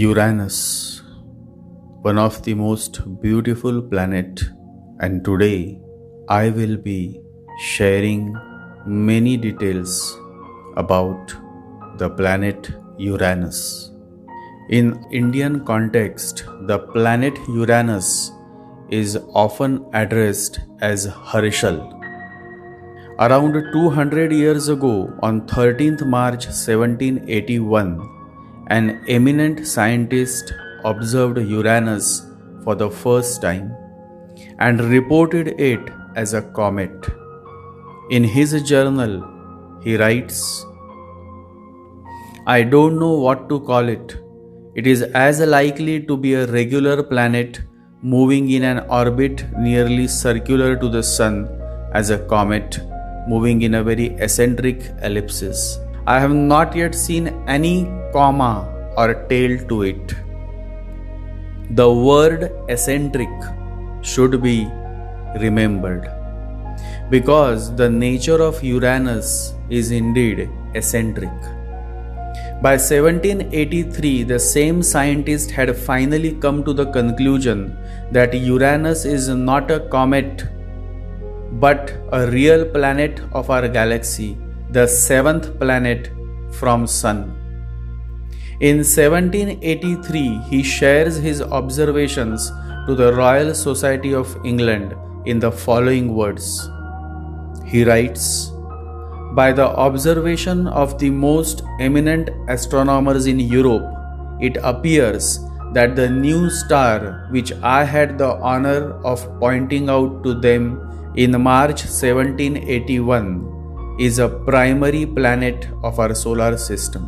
Uranus, one of the most beautiful planet, and today I will be sharing many details about the planet Uranus. In Indian context, the planet Uranus is often addressed as Harshal. Around 200 years ago, on 13th March 1781, an eminent scientist observed Uranus for the first time and reported it as a comet. In his journal, he writes, "I don't know what to call it. It is as likely to be a regular planet moving in an orbit nearly circular to the Sun as a comet moving in a very eccentric ellipsis. I have not yet seen any comma or tail to it." The word eccentric should be remembered because the nature of Uranus is indeed eccentric. By 1783, the same scientist had finally come to the conclusion that Uranus is not a comet but a real planet of our galaxy, the seventh planet from Sun. In 1783, he shares his observations to the Royal Society of England in the following words. He writes, "By the observation of the most eminent astronomers in Europe, it appears that the new star which I had the honor of pointing out to them in March 1781 is a primary planet of our solar system."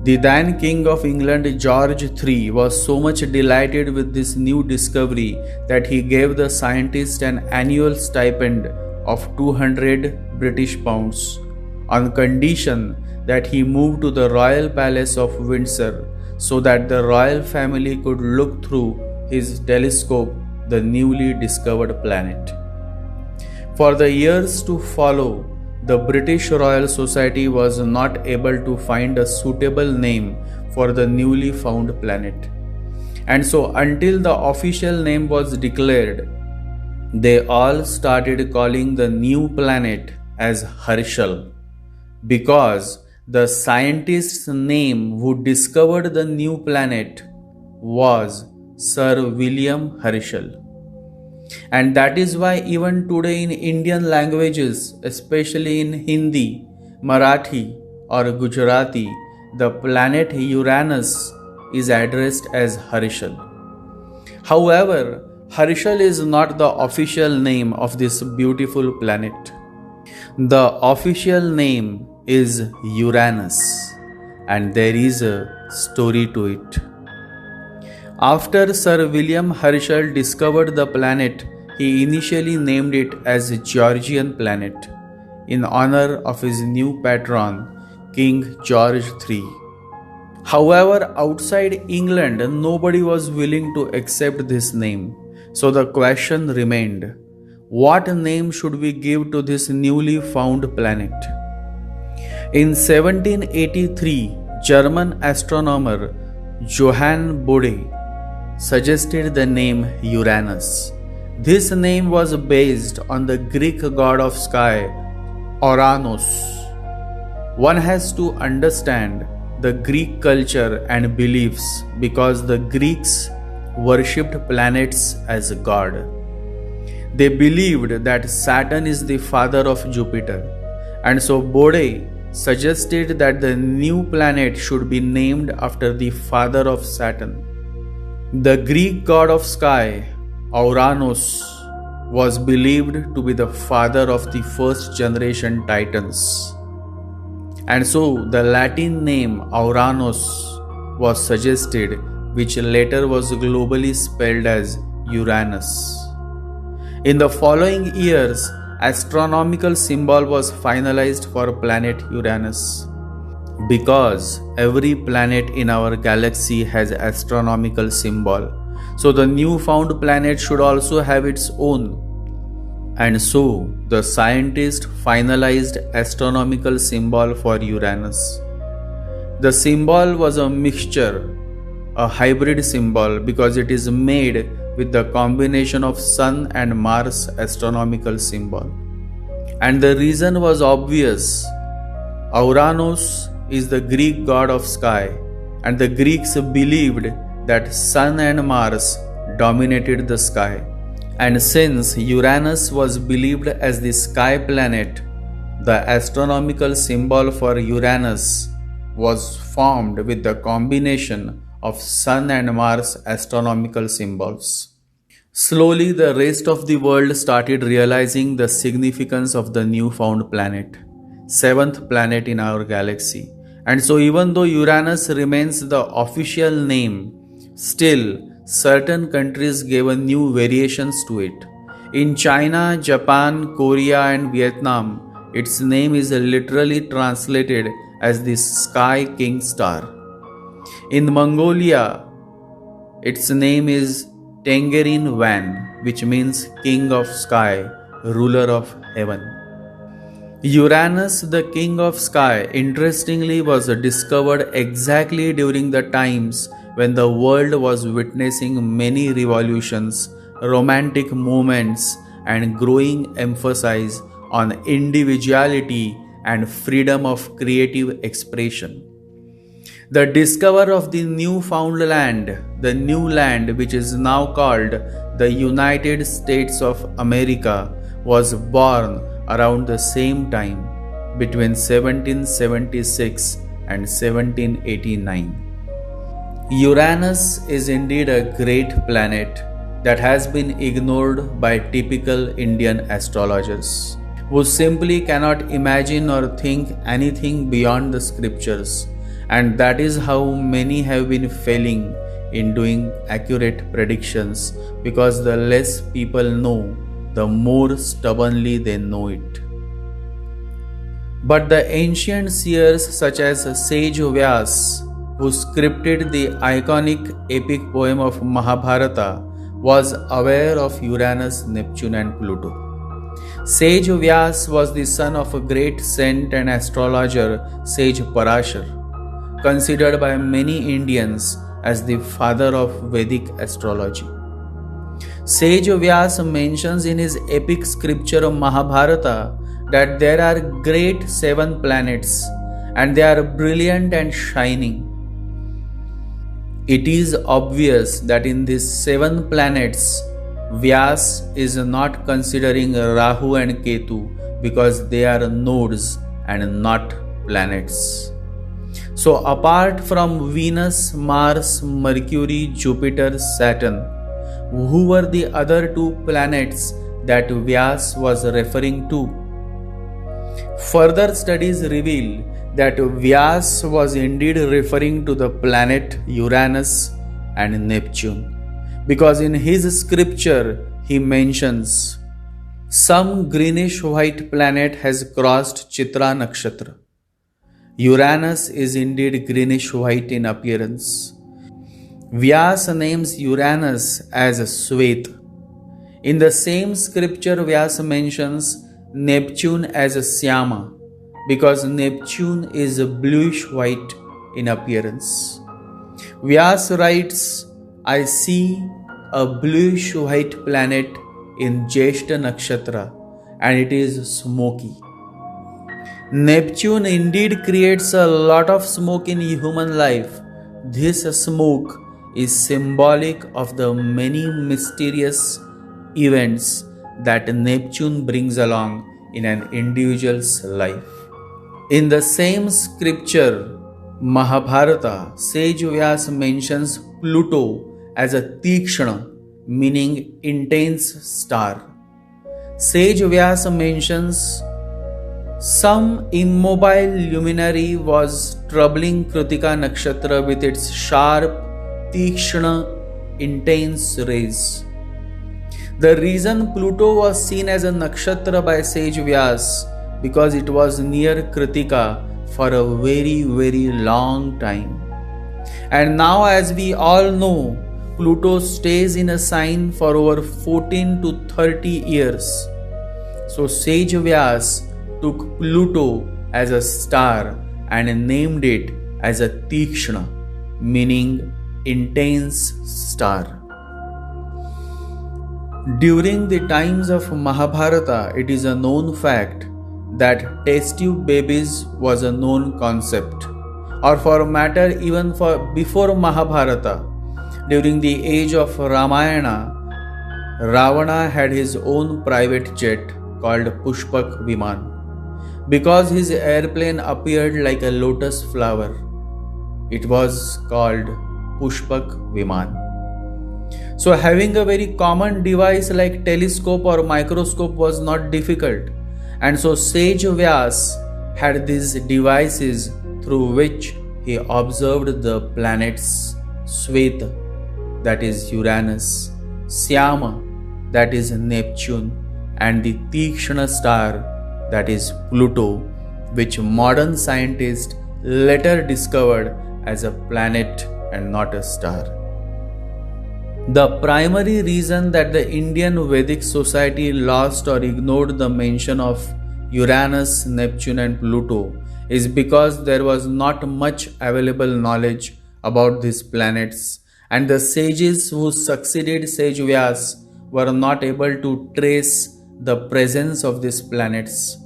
The then King of England, George III, was so much delighted with this new discovery that he gave the scientist an annual stipend of 200 British pounds on condition that he moved to the Royal Palace of Windsor so that the royal family could look through his telescope the newly discovered planet. For the years to follow, the British Royal Society was not able to find a suitable name for the newly found planet. And so, until the official name was declared, they all started calling the new planet as Harshal, because the scientist's name who discovered the new planet was Sir William Herschel. And that is why even today in Indian languages, especially in Hindi, Marathi or Gujarati, the planet Uranus is addressed as Harshal. However, Harshal is not the official name of this beautiful planet. The official name is Uranus, and there is a story to it. After Sir William Herschel discovered the planet, he initially named it as Georgian planet in honor of his new patron, King George III. However, outside England, nobody was willing to accept this name. So the question remained, what name should we give to this newly found planet? In 1783, German astronomer Johann Bode suggested the name Uranus. This name was based on the Greek god of sky, Oranos. One has to understand the Greek culture and beliefs because the Greeks worshipped planets as a god. They believed that Saturn is the father of Jupiter, and so Bode suggested that the new planet should be named after the father of Saturn. The Greek god of sky, Oranos, was believed to be the father of the first generation Titans. And so the Latin name Uranus was suggested, which later was globally spelled as Uranus. In the following years, astronomical symbol was finalized for planet Uranus. Because every planet in our galaxy has astronomical symbol, so the new found planet should also have its own. And so the scientist finalized astronomical symbol for Uranus. The symbol was a mixture, a hybrid symbol, because it is made with the combination of Sun and Mars astronomical symbol. And the reason was obvious. Uranus is the Greek god of sky, and the Greeks believed that Sun and Mars dominated the sky. And since Uranus was believed as the sky planet, the astronomical symbol for Uranus was formed with the combination of Sun and Mars astronomical symbols. Slowly, the rest of the world started realizing the significance of the newfound planet, seventh planet in our galaxy. And so, even though Uranus remains the official name, still certain countries gave a new variations to it. In China, Japan, Korea, and Vietnam, its name is literally translated as the Sky King Star. In Mongolia, its name is Tengerin Van, which means King of Sky, Ruler of Heaven. Uranus, the King of Sky, interestingly was discovered exactly during the times when the world was witnessing many revolutions, romantic movements, and growing emphasis on individuality and freedom of creative expression. The discoverer of the newfound land, the new land which is now called the United States of America, was born around the same time between 1776 and 1789. Uranus is indeed a great planet that has been ignored by typical Indian astrologers, who simply cannot imagine or think anything beyond the scriptures. And that is how many have been failing in doing accurate predictions, because the less people know, the more stubbornly they know it. But the ancient seers such as Sage Vyas, who scripted the iconic epic poem of Mahabharata, was aware of Uranus, Neptune, and Pluto. Sage Vyas was the son of a great saint and astrologer, Sage Parashar, considered by many Indians as the father of Vedic astrology. Sage Vyas mentions in his epic scripture of Mahabharata that there are great 7 planets and they are brilliant and shining. It is obvious that in these 7 planets, Vyas is not considering Rahu and Ketu because they are nodes and not planets. So, apart from Venus, Mars, Mercury, Jupiter, Saturn, who were the other 2 planets that Vyas was referring to? Further studies reveal that Vyas was indeed referring to the planet Uranus and Neptune, because in his scripture he mentions some greenish white planet has crossed Chitra Nakshatra. Uranus is indeed greenish white in appearance. Vyas names Uranus as Svet. In the same scripture, Vyas mentions Neptune as Syama, because Neptune is bluish white in appearance. Vyas writes, I see a bluish white planet in Jeshta Nakshatra and it is smoky. Neptune indeed creates a lot of smoke in human life. This smoke is symbolic of the many mysterious events that Neptune brings along in an individual's life. In the same scripture, Mahabharata, Sage Vyas mentions Pluto as a Tikshna, meaning intense star. Sage Vyas mentions some immobile luminary was troubling Kritika Nakshatra with its sharp, Tikshna, intense rays. The reason Pluto was seen as a nakshatra by Sage Vyas because it was near Kritika for a very, very long time. And now, as we all know, Pluto stays in a sign for over 14 to 30 years. So Sage Vyas took Pluto as a star and named it as a Tikshna, meaning intense star. During the times of Mahabharata, it is a known fact that test tube babies was a known concept, or for matter even for before Mahabharata. During the age of Ramayana, Ravana had his own private jet called Pushpak Viman. Because his airplane appeared like a lotus flower, it was called Pushpak Viman. So having a very common device like telescope or microscope was not difficult, and so Sage Vyas had these devices through which he observed the planets Sweta, that is Uranus, Syama, that is Neptune, and the Tikshna star, that is Pluto, which modern scientists later discovered as a planet and not a star. The primary reason that the Indian Vedic society lost or ignored the mention of Uranus, Neptune, and Pluto is because there was not much available knowledge about these planets, and the sages who succeeded Sage Vyas were not able to trace the presence of these planets.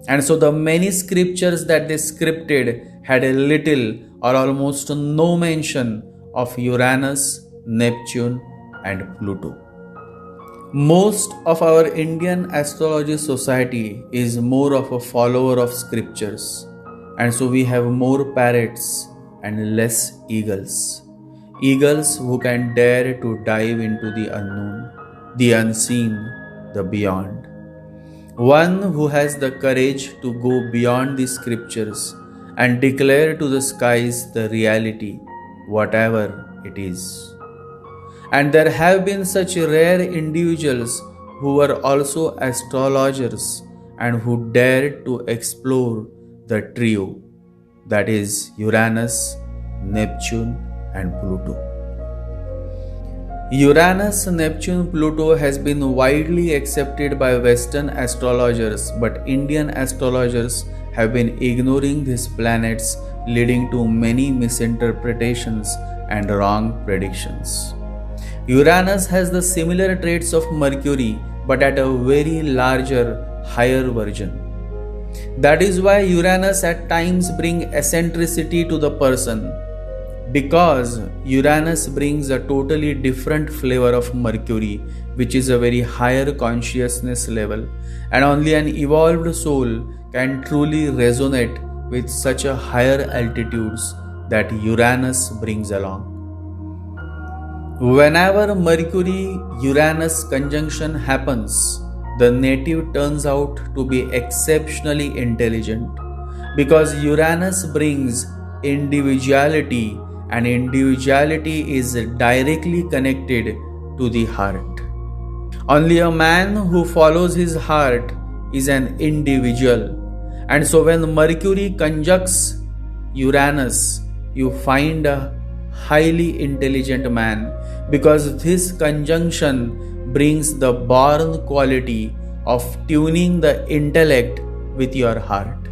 And so the many scriptures that they scripted had a little or almost no mention of Uranus, Neptune, and Pluto. Most of our Indian astrology society is more of a follower of scriptures, and so we have more parrots and less eagles. Eagles who can dare to dive into the unknown, the unseen, the beyond. One who has the courage to go beyond the scriptures and declare to the skies the reality, whatever it is. And there have been such rare individuals who were also astrologers and who dared to explore the trio, that is Uranus, Neptune, and Pluto. Uranus, Neptune, Pluto has been widely accepted by Western astrologers, but Indian astrologers have been ignoring these planets, leading to many misinterpretations and wrong predictions. Uranus has the similar traits of Mercury, but at a very larger, higher version. That is why Uranus at times brings eccentricity to the person, because Uranus brings a totally different flavor of Mercury, which is a very higher consciousness level, and only an evolved soul can truly resonate with such a higher altitudes that Uranus brings along. Whenever Mercury-Uranus conjunction happens, the native turns out to be exceptionally intelligent, because Uranus brings individuality, and individuality is directly connected to the heart. Only a man who follows his heart is an individual, and so when Mercury conjuncts Uranus, you find a highly intelligent man, because this conjunction brings the born quality of tuning the intellect with your heart.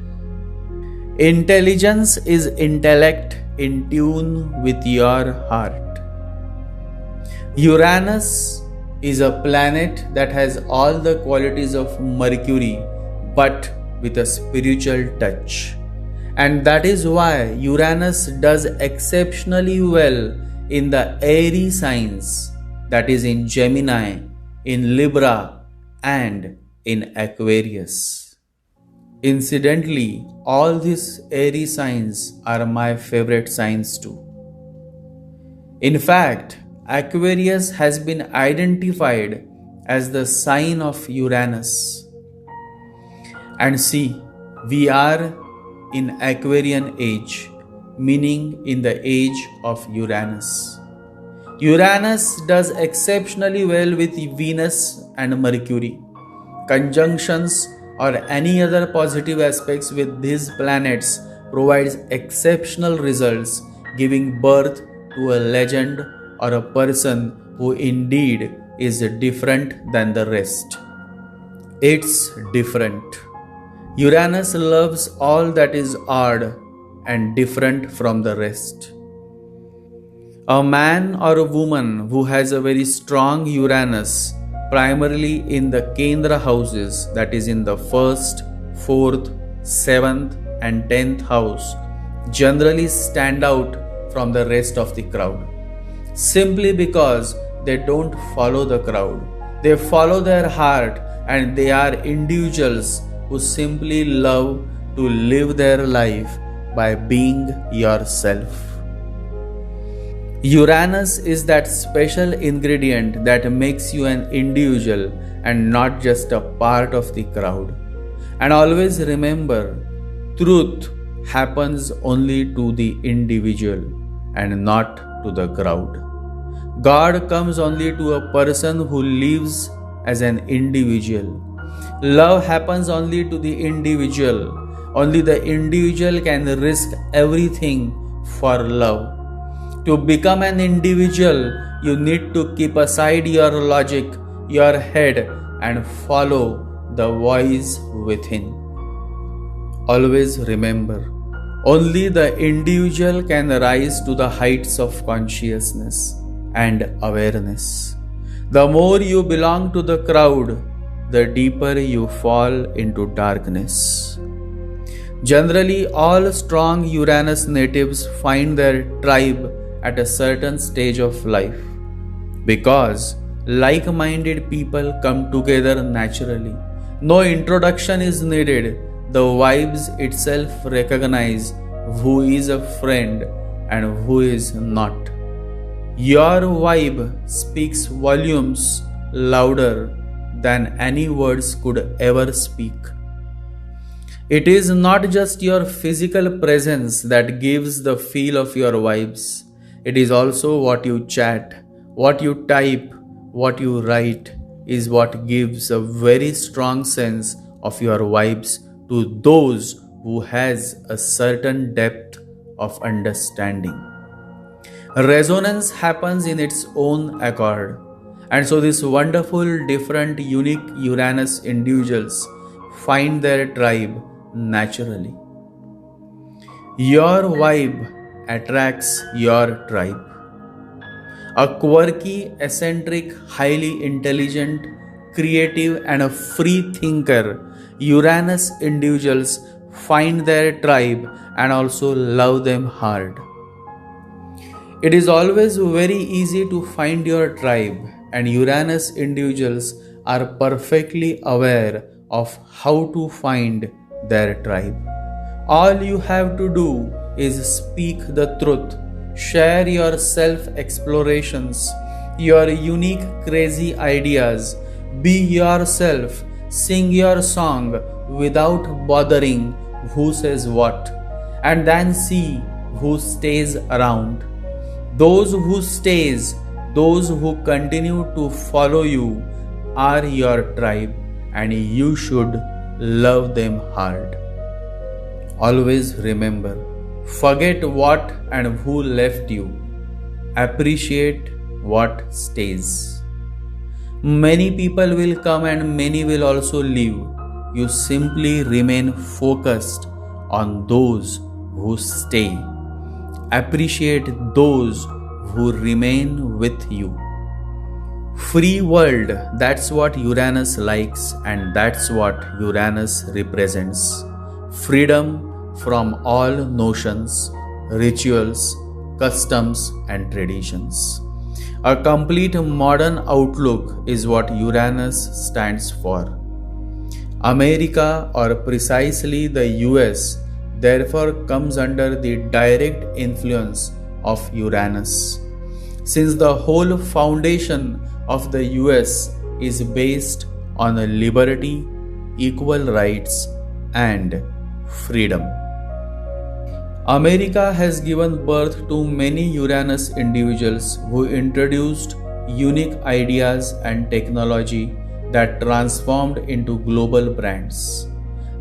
Intelligence is intellect in tune with your heart. Uranus is a planet that has all the qualities of Mercury, but with a spiritual touch. And that is why Uranus does exceptionally well in the airy signs, that is in Gemini, in Libra, and in Aquarius. Incidentally, all these airy signs are my favorite signs too. In fact, Aquarius has been identified as the sign of Uranus. And see, we are in Aquarian age, meaning in the age of Uranus. Uranus does exceptionally well with Venus and Mercury. Conjunctions or any other positive aspects with these planets provides exceptional results, giving birth to a legend or a person who indeed is different than the rest. It's different. Uranus loves all that is odd and different from the rest. A man or a woman who has a very strong Uranus, primarily in the Kendra houses, that is in the first, fourth, seventh, and 10th house, generally stand out from the rest of the crowd. Simply because they don't follow the crowd, they follow their heart, and they are individuals who simply love to live their life by being yourself. Uranus is that special ingredient that makes you an individual and not just a part of the crowd. And always remember, truth happens only to the individual and not to the crowd. God comes only to a person who lives as an individual. Love happens only to the individual. Only the individual can risk everything for love. To become an individual, you need to keep aside your logic, your head, and follow the voice within. Always remember, only the individual can rise to the heights of consciousness and awareness. The more you belong to the crowd, the deeper you fall into darkness. Generally, all strong Uranus natives find their tribe at a certain stage of life because like-minded people come together naturally. No introduction is needed. The vibes itself recognize who is a friend and who is not. Your vibe speaks volumes louder than any words could ever speak. It is not just your physical presence that gives the feel of your vibes. It is also what you chat, what you type, what you write is what gives a very strong sense of your vibes to those who has a certain depth of understanding. Resonance happens in its own accord. And so these wonderful, different, unique Uranus individuals find their tribe naturally. Your vibe attracts your tribe. A quirky, eccentric, highly intelligent, creative, and a free thinker, Uranus individuals find their tribe and also love them hard. It is always very easy to find your tribe, and Uranus individuals are perfectly aware of how to find their tribe. All you have to do is speak the truth, share your self-explorations, your unique crazy ideas, be yourself, sing your song without bothering who says what, and then see who stays around. Those who stays, those who continue to follow you are your tribe, and you should love them hard. Always remember, forget what and who left you. Appreciate what stays. Many people will come and many will also leave. You simply remain focused on those who stay. Appreciate those who remain with you. Free world, that's what Uranus likes, and that's what Uranus represents. Freedom from all notions, rituals, customs, and traditions. A complete modern outlook is what Uranus stands for. America, or precisely the US, therefore comes under the direct influence of Uranus. Since the whole foundation of the US is based on liberty, equal rights, and freedom. America has given birth to many Uranus individuals who introduced unique ideas and technology that transformed into global brands.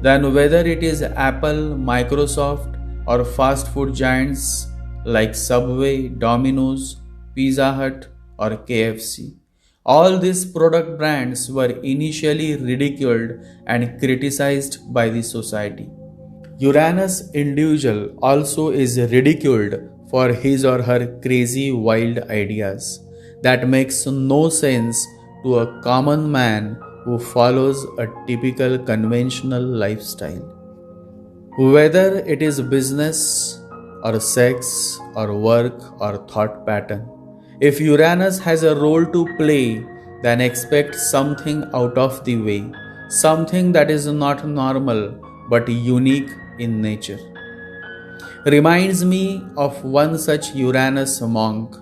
Then whether it is Apple, Microsoft, or fast food giants like Subway, Domino's, Pizza Hut, or KFC, all these product brands were initially ridiculed and criticized by the society. Uranus individual also is ridiculed for his or her crazy wild ideas that makes no sense to a common man who follows a typical conventional lifestyle. Whether it is business or sex or work or thought pattern, if Uranus has a role to play, then expect something out of the way, something that is not normal but unique in nature. Reminds me of one such Uranus monk.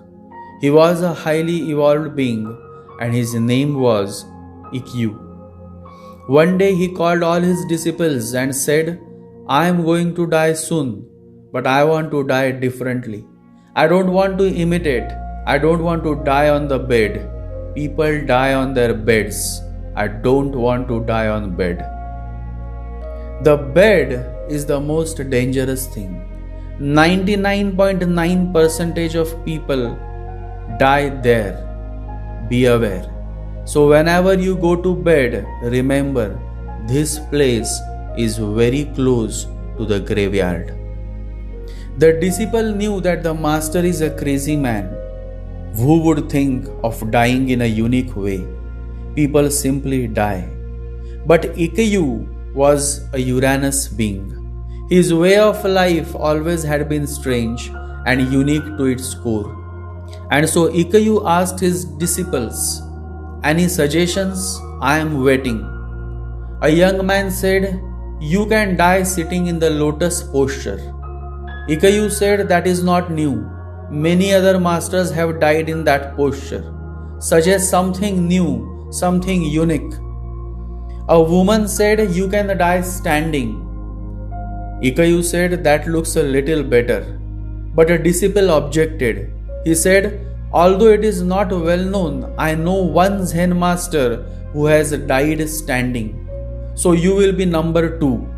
He was a highly evolved being and his name was Ikkyu. One day he called all his disciples and said, I am going to die soon, but I want to die differently. I don't want to imitate. I don't want to die on the bed. People die on their beds. I don't want to die on bed. The bed is the most dangerous thing. 99.9% of people die there. Be aware. So whenever you go to bed, remember this place is very close to the graveyard. The disciple knew that the master is a crazy man. Who would think of dying in a unique way? People simply die. But Ikkyu was a Uranus being. His way of life always had been strange and unique to its core. And so Ikkyu asked his disciples, Any suggestions? I am waiting. A young man said, You can die sitting in the lotus posture. Ikkyu said, That is not new. Many other masters have died in that posture. Suggest something new, something unique. A woman said, You can die standing. Ikkyu said, That looks a little better. But a disciple objected. He said, Although it is not well known, I know one Zen master who has died standing. So you will be number 2.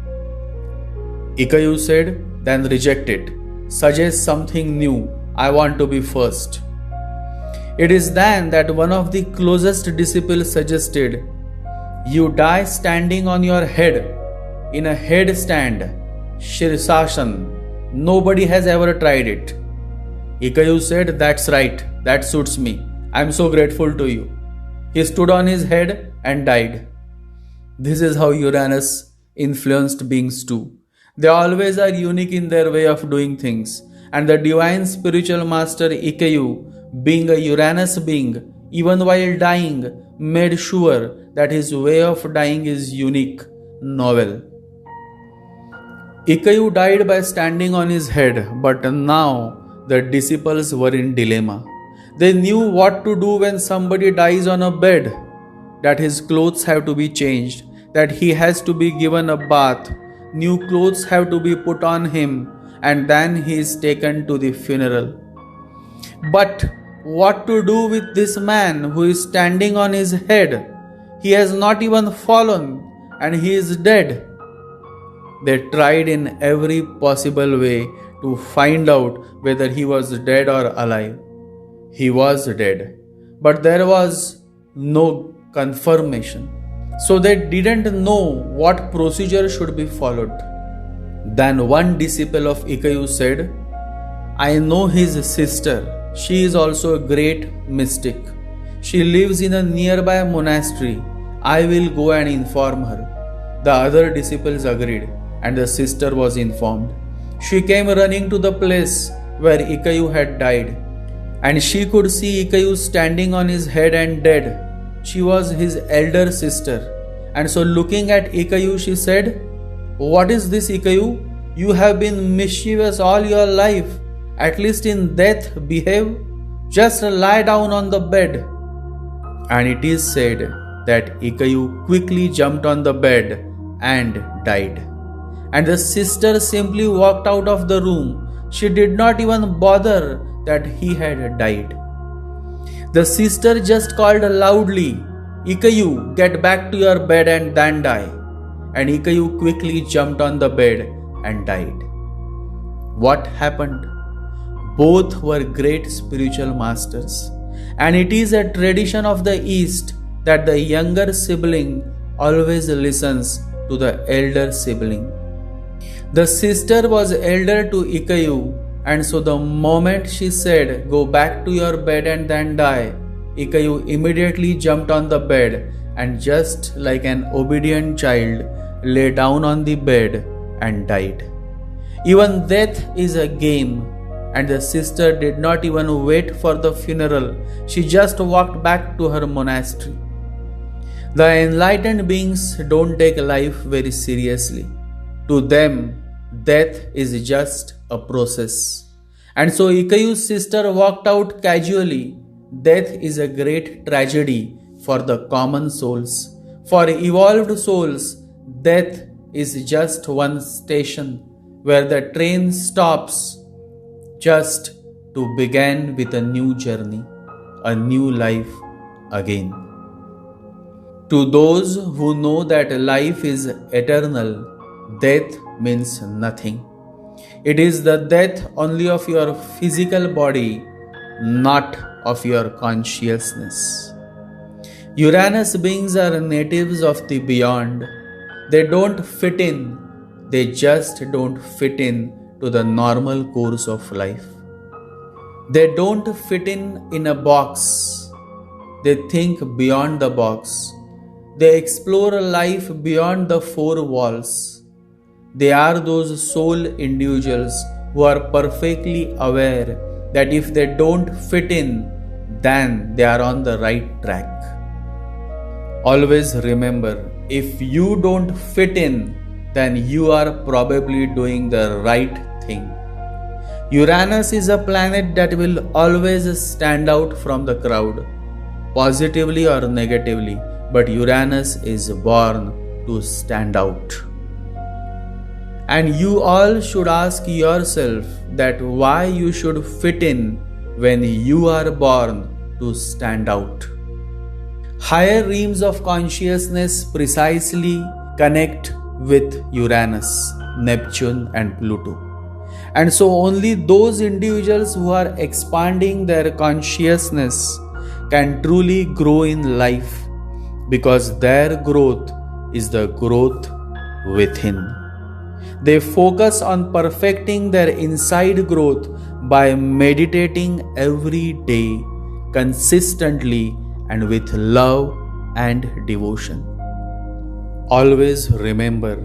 Ikkyu said, Then reject it. Suggest something new. I want to be first. It is then that one of the closest disciples suggested, You die standing on your head in a headstand, Shirsasana. Nobody has ever tried it. Ikkyu said, That's right, that suits me. I am so grateful to you. He stood on his head and died. This is how Uranus influenced beings too. They always are unique in their way of doing things. And the divine spiritual master Ikkyu, being a Uranus being, even while dying, made sure that his way of dying is unique, novel. Ikkyu died by standing on his head, but now the disciples were in dilemma. They knew what to do when somebody dies on a bed, that his clothes have to be changed, that he has to be given a bath, new clothes have to be put on him, and then he is taken to the funeral. But what to do with this man who is standing on his head? He has not even fallen and he is dead. They tried in every possible way to find out whether he was dead or alive. He was dead, but there was no confirmation. So they didn't know what procedure should be followed. Then one disciple of Ikkyu said, I know his sister. She is also a great mystic. She lives in a nearby monastery. I will go and inform her. The other disciples agreed, and the sister was informed. She came running to the place where Ikkyu had died, and she could see Ikkyu standing on his head and dead. She was his elder sister. And so looking at Ikkyu, she said, What is this, Ikkyu? You have been mischievous all your life. At least in death behave. Just lie down on the bed. And it is said that Ikkyu quickly jumped on the bed and died. And the sister simply walked out of the room. She did not even bother that he had died. The sister just called loudly, Ikkyu, get back to your bed and then die. And Ikkyu quickly jumped on the bed and died. What happened? Both were great spiritual masters. And it is a tradition of the East that the younger sibling always listens to the elder sibling. The sister was elder to Ikayu, and so the moment she said, "Go back to your bed and then die," Ikayu immediately jumped on the bed and, just like an obedient child, lay down on the bed and died. Even death is a game, and the sister did not even wait for the funeral. She just walked back to her monastery. The enlightened beings don't take life very seriously. To them, death is just a process. And so Ikayu's sister walked out casually. Death is a great tragedy for the common souls. For evolved souls, death is just one station where the train stops just to begin with a new journey, a new life again. To those who know that life is eternal, death means nothing. It is the death only of your physical body, not of your consciousness. Uranus beings are natives of the beyond. They don't fit in. They just don't fit in to the normal course of life. They don't fit in a box. They think beyond the box. They explore life beyond the four walls. They are those soul individuals who are perfectly aware that if they don't fit in, then they are on the right track. Always remember, if you don't fit in, then you are probably doing the right thing. Uranus is a planet that will always stand out from the crowd, positively or negatively, but Uranus is born to stand out. And you all should ask yourself that why you should fit in when you are born to stand out. Higher realms of consciousness precisely connect with Uranus, Neptune and Pluto. And so only those individuals who are expanding their consciousness can truly grow in life, because their growth is the growth within. They focus on perfecting their inside growth by meditating every day, consistently and with love and devotion. Always remember,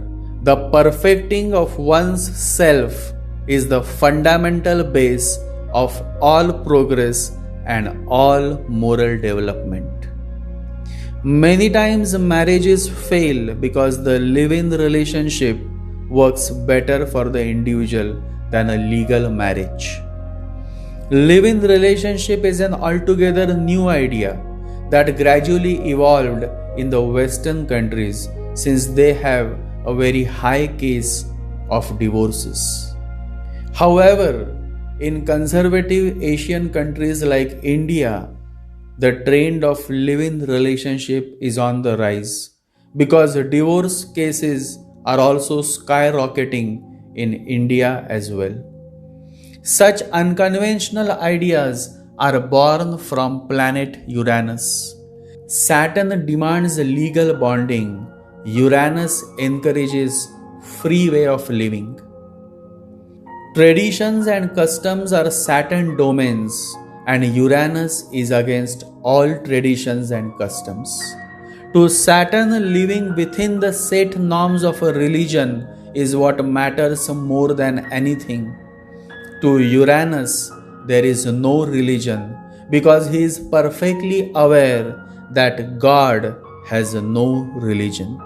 the perfecting of one's self is the fundamental base of all progress and all moral development. Many times marriages fail because the live-in relationship works better for the individual than a legal marriage. Live-in relationship is an altogether new idea that gradually evolved in the Western countries, since they have a very high case of divorces. However, in conservative Asian countries like India, the trend of live-in relationship is on the rise, because divorce cases are also skyrocketing in India as well. Such unconventional ideas are born from planet Uranus. Saturn demands legal bonding. Uranus encourages free way of living. Traditions and customs are Saturn domains, and Uranus is against all traditions and customs. To Saturn, living within the set norms of a religion is what matters more than anything. To Uranus, there is no religion, because he is perfectly aware that God has no religion.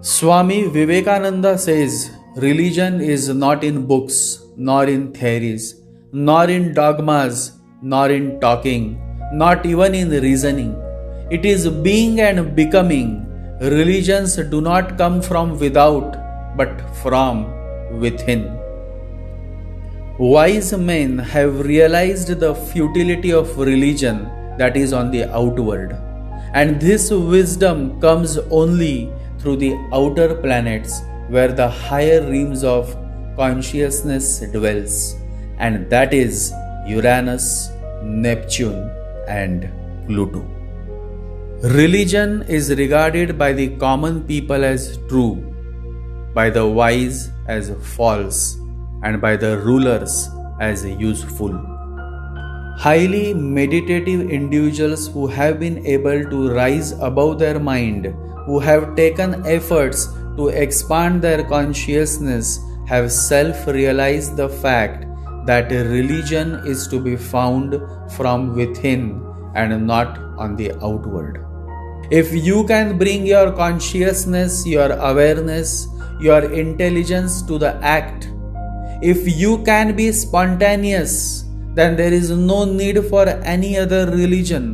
Swami Vivekananda says, religion is not in books, nor in theories, nor in dogmas, nor in talking, not even in reasoning. It is being and becoming. Religions do not come from without, but from within. Wise men have realized the futility of religion that is on the outward, and this wisdom comes only through the outer planets where the higher realms of consciousness dwells, and that is Uranus, Neptune and Pluto. Religion is regarded by the common people as true, by the wise as false, and by the rulers as useful. Highly meditative individuals who have been able to rise above their mind, who have taken efforts to expand their consciousness, have self-realized the fact that religion is to be found from within and not on the outward. If you can bring your consciousness, your awareness, your intelligence to the act, if you can be spontaneous, then there is no need for any other religion.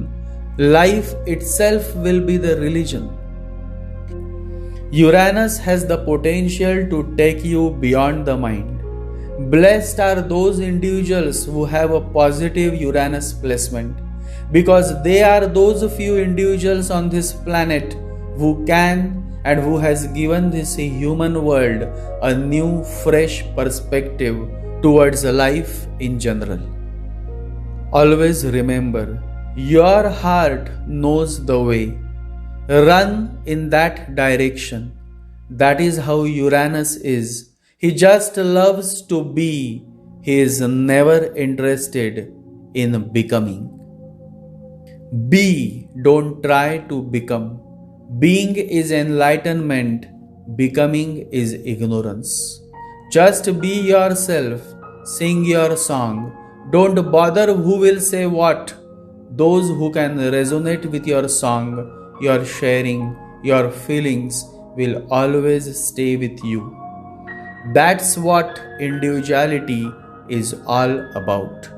Life itself will be the religion. Uranus has the potential to take you beyond the mind. Blessed are those individuals who have a positive Uranus placement, because they are those few individuals on this planet who can and who has given this human world a new, fresh perspective towards life in general. Always remember, your heart knows the way. Run in that direction. That is how Uranus is. He just loves to be. He is never interested in becoming. Be, don't try to become. Being is enlightenment, becoming is ignorance. Just be yourself, sing your song. Don't bother who will say what. Those who can resonate with your song, your sharing, your feelings will always stay with you. That's what individuality is all about.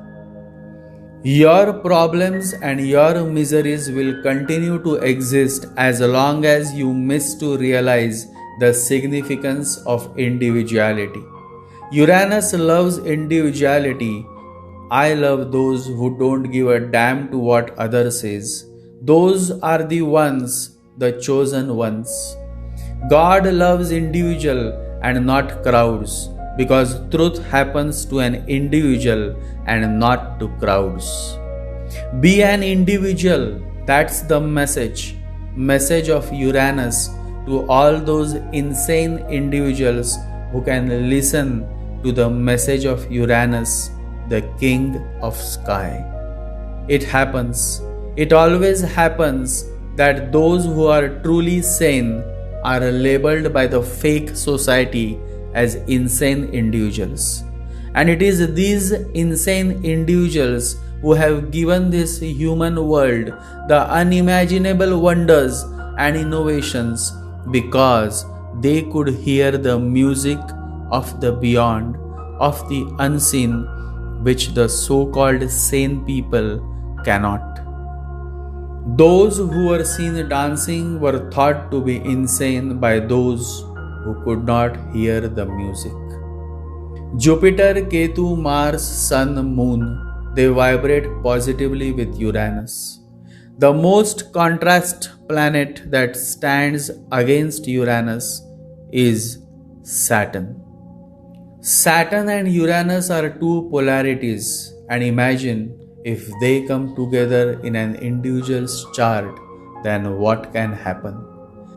Your problems and your miseries will continue to exist as long as you miss to realize the significance of individuality. Uranus loves individuality. I love those who don't give a damn to what others says. Those are the ones, the chosen ones. God loves individual and not crowds, because truth happens to an individual and not to crowds. Be an individual. That's the message of Uranus to all those insane individuals who can listen to the message of Uranus, the king of sky. It happens, it always happens that those who are truly sane are labeled by the fake society as insane individuals. And it is these insane individuals who have given this human world the unimaginable wonders and innovations, because they could hear the music of the beyond, of the unseen, which the so-called sane people cannot. Those who were seen dancing were thought to be insane by those who could not hear the music. Jupiter, Ketu, Mars, Sun, Moon, they vibrate positively with Uranus. The most contrast planet that stands against Uranus is Saturn. Saturn and Uranus are two polarities, and imagine if they come together in an individual's chart, then what can happen?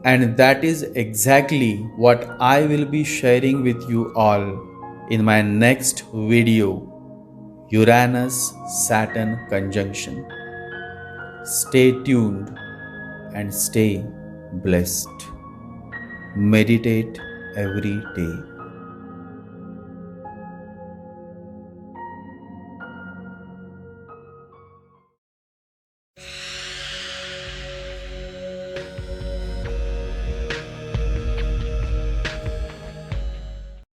And that is exactly what I will be sharing with you all in my next video, Uranus-Saturn conjunction. Stay tuned and stay blessed. Meditate every day.